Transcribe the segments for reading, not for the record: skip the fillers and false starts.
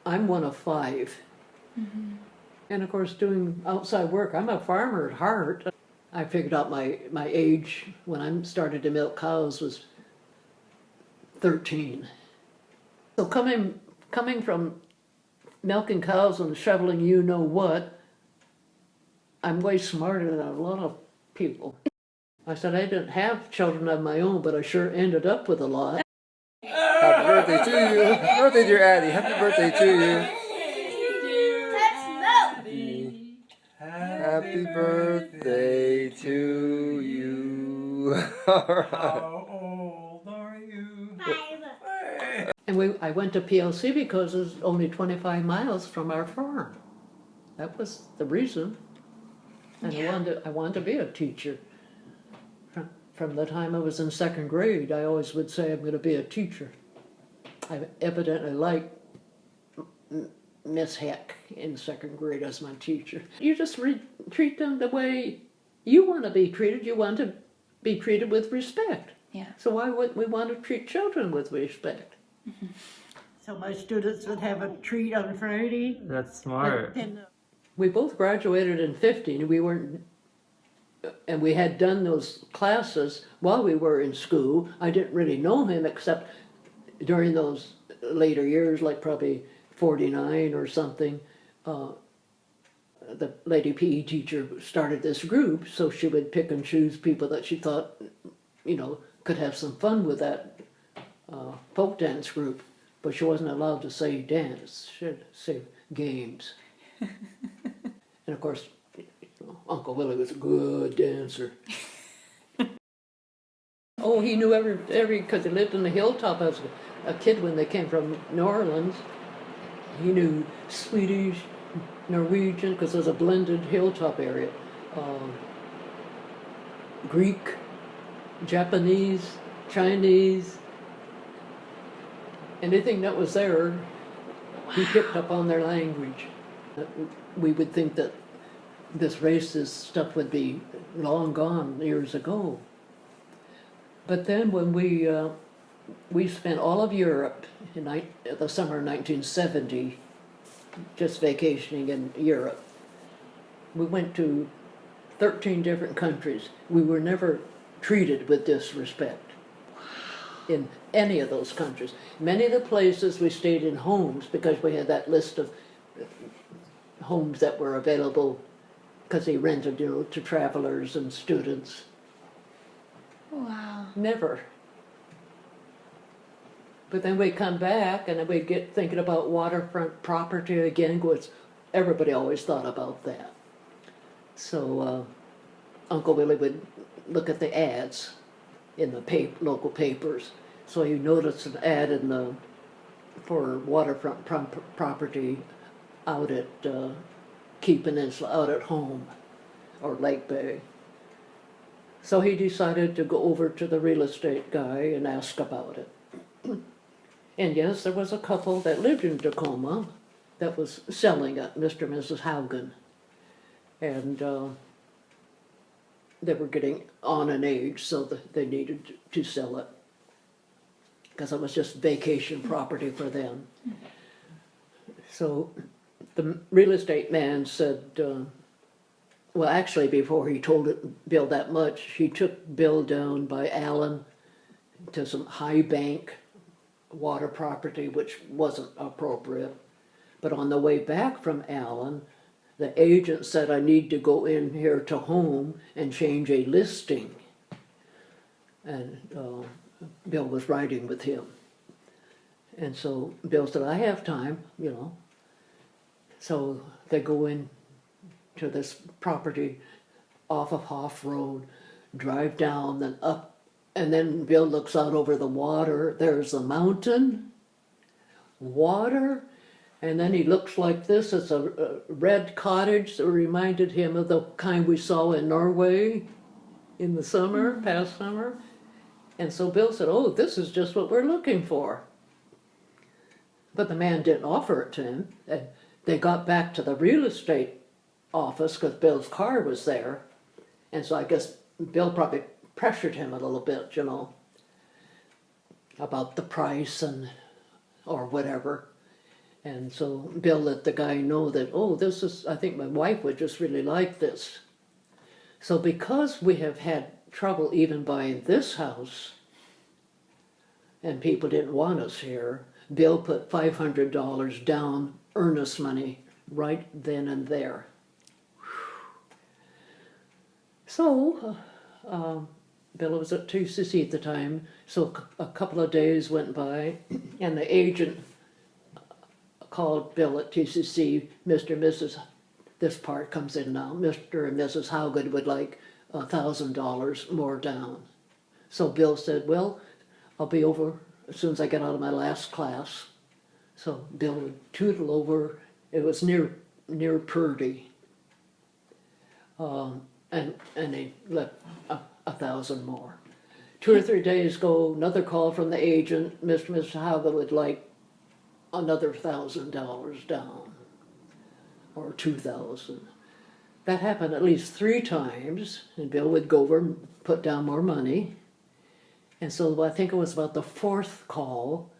I'm one of five. Mm-hmm. And of course, doing outside work, I'm a farmer at heart. I figured out my age when I started to milk cows was 13. So coming from milking cows and shoveling you know what, I'm way smarter than a lot of people. I said I didn't have children of my own, but I sure ended up with a lot. Happy birthday to you. Happy birthday, dear Addie. Happy birthday to you. Happy birthday to you. All right. How old are you? 5. And I went to PLC because it was only 25 miles from our farm. That was the reason. And I wanted to be a teacher. From the time I was in second grade, I always would say I'm going to be a teacher. I evidently liked Miss Heck in second grade as my teacher. You just treat them the way you want to be treated. You want to be treated with respect. Yeah. So why would we want to treat children with respect? Mm-hmm. So my students would have a treat on Friday. That's smart. We both graduated in 50, and we had done those classes while we were in school. I didn't really know him except during those later years, like probably 49 or something. The lady PE teacher started this group, so she would pick and choose people that she thought, could have some fun with that folk dance group. But she wasn't allowed to say dance, she'd say games. And of course, Uncle Willie was a good dancer. Oh, he knew every because he lived in the hilltop as a kid when they came from New Orleans. He knew Swedish, Norwegian, because there's a blended hilltop area. Greek, Japanese, Chinese, anything that was there, he picked up on their language. We would think that this racist stuff would be long gone years ago. But then when we spent all of Europe in the summer of 1970, just vacationing in Europe. We went to 13 different countries. We were never treated with disrespect in any of those countries. Many of the places we stayed in homes because we had that list of homes that were available because they rented, to travelers and students. Wow. Never. But then we come back and then we get thinking about waterfront property again, which everybody always thought about that. So Uncle Willie would look at the ads in the local papers. So you notice an ad for waterfront property out at Key Peninsula, out at Home or Lake Bay. So he decided to go over to the real estate guy and ask about it. And yes, there was a couple that lived in Tacoma that was selling it, Mr. and Mrs. Haugen. And they were getting on in age, so they needed to sell it because it was just vacation property for them. So the real estate man said, well, actually, before he told Bill that much, he took Bill down by Allen to some high bank water property, which wasn't appropriate. But on the way back from Allen, the agent said, I need to go in here to Home and change a listing. And Bill was riding with him. And so Bill said, I have time, So they go in to this property off of Hoff Road, drive down, then up, and then Bill looks out over the water. There's the mountain, water, and then he looks like this. It's a red cottage that reminded him of the kind we saw in Norway in the summer, past summer. And so Bill said, oh, this is just what we're looking for. But the man didn't offer it to him. And they got back to the real estate office because Bill's car was there. And so I guess Bill probably pressured him a little bit, about the price or whatever. And so Bill let the guy know that, oh, I think my wife would just really like this. So because we have had trouble even buying this house, and people didn't want us here, Bill put $500 down earnest money right then and there. So, Bill was at TCC at the time, so a couple of days went by, and the agent called Bill at TCC, Mr. and Mrs., this part comes in now, Mr. and Mrs. Howgood would like $1,000 more down. So Bill said, well, I'll be over as soon as I get out of my last class. So Bill would tootle over, it was near Purdy. And they left $1,000 more. 2 or 3 days go, another call from the agent, Mr. and Mrs. Howgood would like another $1,000 down, or $2,000. That happened at least 3 times, and Bill would go over and put down more money. And so I think it was about the 4th call,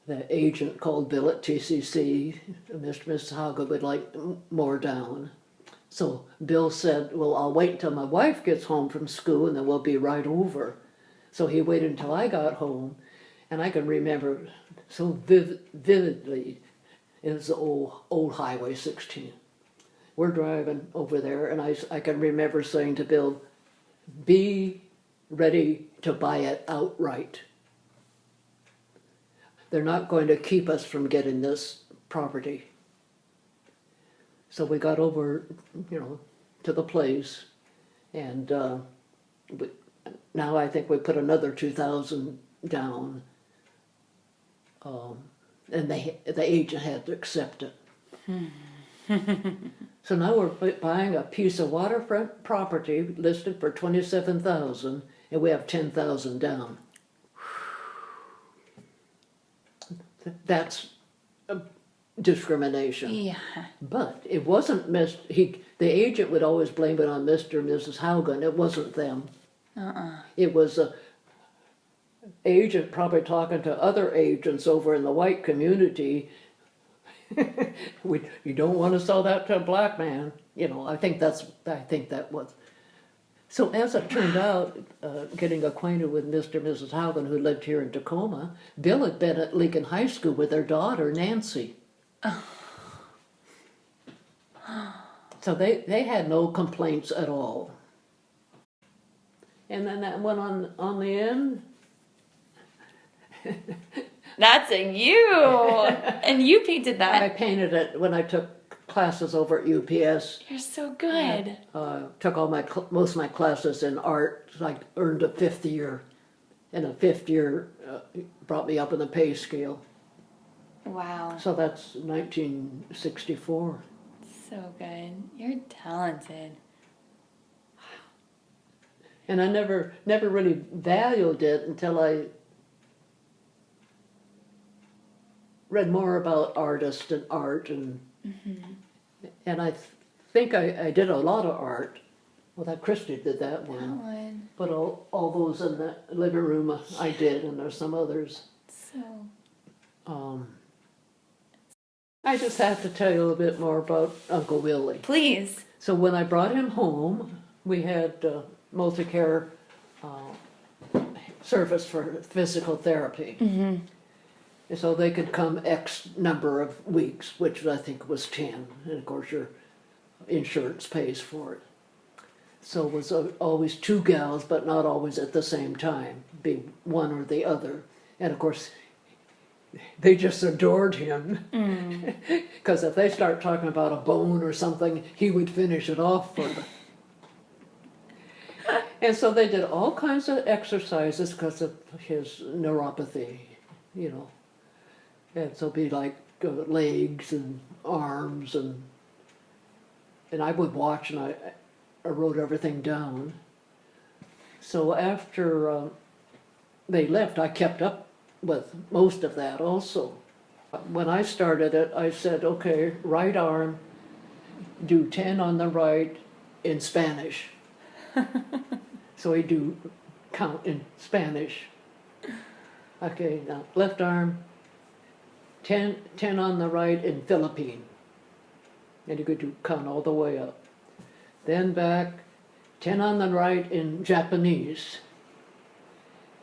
the agent called Bill at TCC, Mr. and Mrs. Howgood would like more down. So Bill said, well, I'll wait until my wife gets home from school and then we'll be right over. So he waited until I got home, and I can remember so vividly, it was the old Highway 16. We're driving over there, and I can remember saying to Bill, be ready to buy it outright. They're not going to keep us from getting this property. So we got over, to the place, and now I think we put another $2,000 down, and the agent had to accept it. So now we're buying a piece of waterfront property listed for $27,000, and we have $10,000 down. That's discrimination. Yeah. But it wasn't the agent would always blame it on Mr. and Mrs. Haugen. It wasn't them. It was a agent probably talking to other agents over in the white community. You don't want to sell that to a black man. I think that was. So as it turned out, getting acquainted with Mr. and Mrs. Haugen, who lived here in Tacoma, Bill had been at Lincoln High School with their daughter, Nancy. So they had no complaints at all. And then that went on the end. That's a you. And you painted I that. painted it when I took classes over at UPS. You're so good. Took most of my classes in art. So I earned a 5th year, and a 5th year brought me up in the pay scale. Wow. So that's 1964. So good. You're talented. And I never really valued it until I read more about artists and art, and and I think I did a lot of art. Well, that Christy did that one. That one. But all those in the living room I did, and there's some others. So. I just have to tell you a little bit more about Uncle Willie. Please. So when I brought him home, we had multi-care service for physical therapy. And so they could come X number of weeks, which I think was 10. And of course your insurance pays for it. So it was always 2 gals, but not always at the same time. Be one or the other. And of course, they just adored him. Because if they start talking about a bone or something, he would finish it off for them. And so they did all kinds of exercises because of his neuropathy, And so it'd be like legs and arms, and I would watch, and I wrote everything down. So after they left, I kept up with most of that also. When I started it, I said, okay, right arm, do 10 on the right in Spanish. So we do count in Spanish. Okay, now left arm, 10 on the right in Philippine. And you could count all the way up. Then back, 10 on the right in Japanese.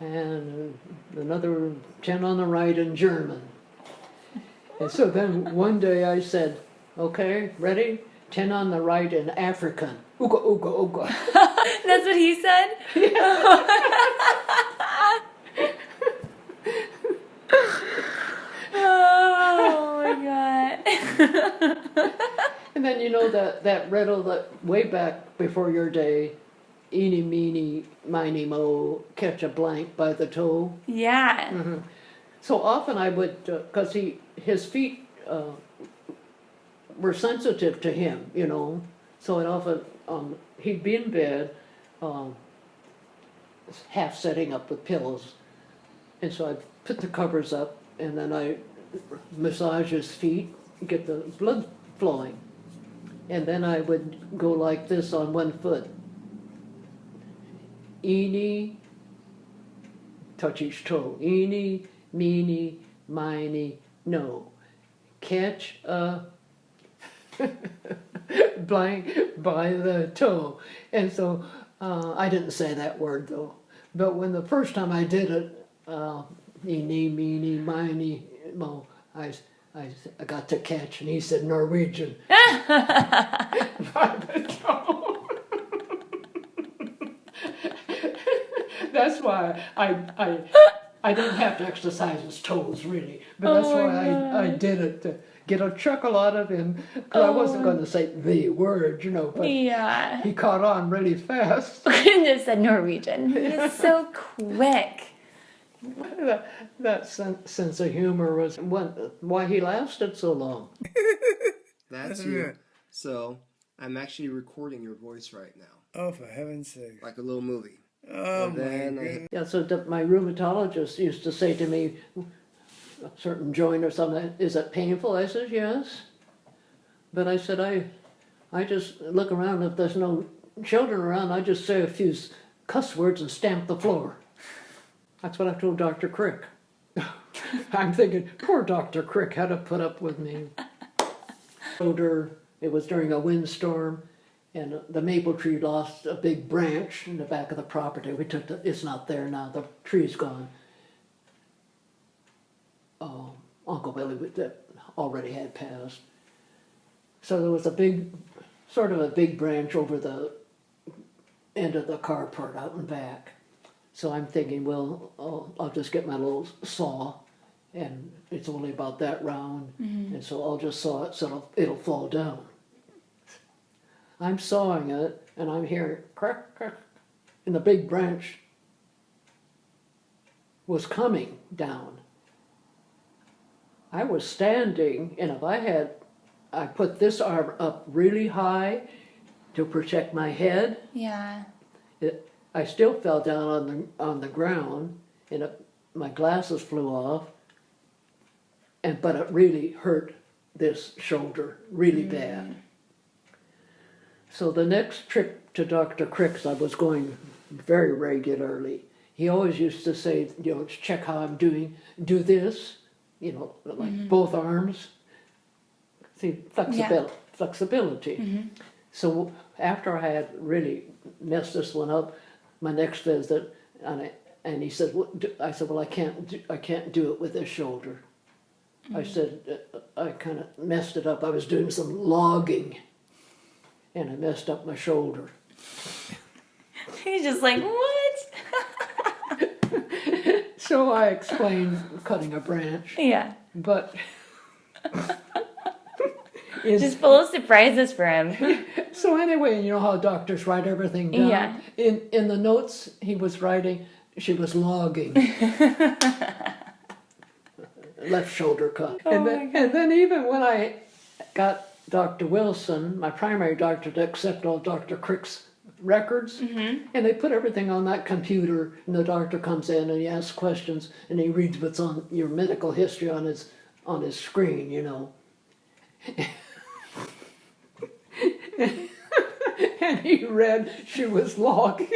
And another 10 on the right in German. And so then one day I said, okay, ready? 10 on the right in African. Ooga, ooga, ooga. That's what he said? Oh my god. And then you know that riddle that way back before your day, eeny, meeny, miny, mo, catch a blank by the toe. Yeah. So often I would, because his feet were sensitive to him, you know. So it often, he'd be in bed, half setting up with pillows. And so I'd put the covers up, and then I massage his feet, get the blood flowing. And then I would go like this on one foot. Eeny, touch each toe. Eeny, meeny, miny, no. Catch a blank by the toe. And so I didn't say that word though. But when the first time I did it, eeny, meeny, miny, mo, I got to catch, and he said Norwegian. By the toe. That's why I didn't have to exercise his toes really, but that's why I did it to get a chuckle out of him, because I wasn't going to say the word, you know, but Yeah. he caught on really fast. Couldn't have said Norwegian. It's so quick. That sense of humor was why he lasted so long. That's you. So I'm actually recording your voice right now, Oh, for heaven's sake. like a little movie. Oh, And my then goodness. Yeah, so my rheumatologist used to say to me, a certain joint or something, is it painful? I said, yes. But I said, I just look around, if there's no children around, I just say a few cuss words and stamp the floor. That's what I told Dr. Crick. I'm thinking, poor Dr. Crick had to put up with me. It was during a windstorm, and the maple tree lost a big branch in the back of the property. We took it's not there now, the tree's gone. Uncle Billy that already had passed. So there was a big branch over the end of the carport out and back. So I'm thinking, well, I'll just get my little saw, and it's only about that round, and so I'll just saw it so it'll fall down. I'm sawing it, and I'm hearing crack, crack, and the big branch was coming down. I was standing, and if I put this arm up really high to protect my head, Yeah. I still fell down on the ground, and my glasses flew off, but it really hurt this shoulder really bad. So the next trip to Dr. Crick's, I was going very regularly. He always used to say, you know, check how I'm doing, do this, you know, like both arms. See, flexibility. So after I had really messed this one up, my next visit, and he said, I said, well, I can't do it with this shoulder. I said, I kind of messed it up. I was doing some logging, and I messed up my shoulder. He's just like, what? So I explained cutting a branch, Yeah. but Just full of surprises for him. so anyway, you know how doctors write everything down? Yeah. In the notes he was writing, she was logging. Left shoulder cut. And then even when I got Dr. Wilson, my primary doctor, to accept all Dr. Crick's records, and they put everything on that computer, and the doctor comes in and he asks questions, and he reads what's on your medical history on his screen, you know. And he read she was logging.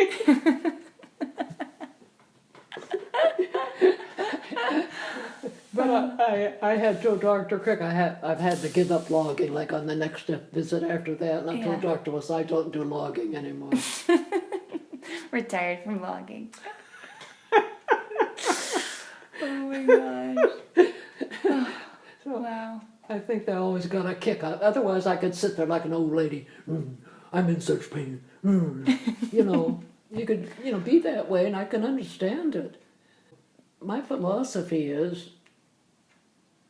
But I had told Dr. Crick I've had to give up logging, like on the next visit after that, and I told Yeah. Dr. West I don't do logging anymore. Retired from logging. Oh my gosh. Wow. I think they always got a kick out. Otherwise, I could sit there like an old lady. I'm in such pain. You know, you could, be that way, and I can understand it. My philosophy is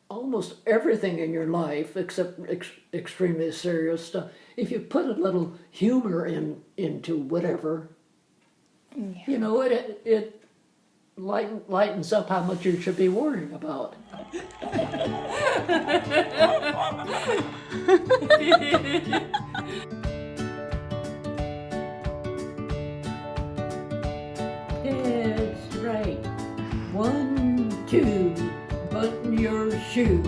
almost everything in your life, except extremely serious stuff. If you put a little humor into whatever, it lightens up how much you should be worrying about. That's right. 1, 2, button your shoe.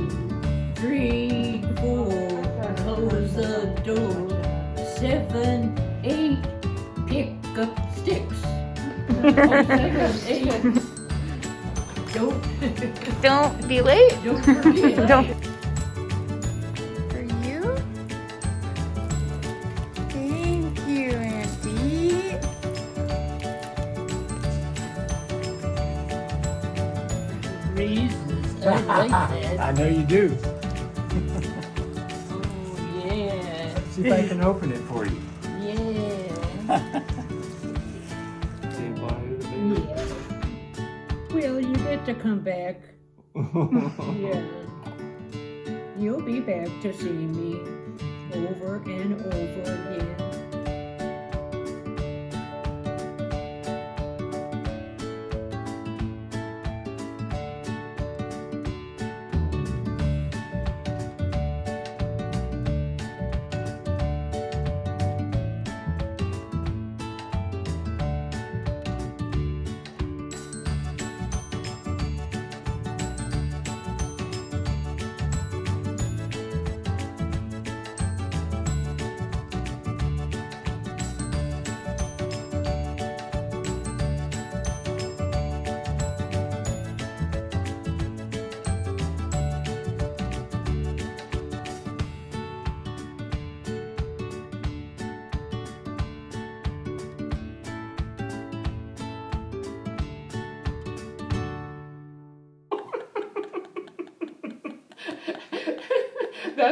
3, 4, close the door. 7, 8, pick up sticks. 7, 8. Don't be late. Don't forget. Don't. For you? Thank you, Auntie. Reasons. I like that. I know you do. Oh, yeah. See if I can open it for you. Yeah. Say bye to the baby. Yeah. Well, you get to come back. Yeah. You'll be back to see me over and over again.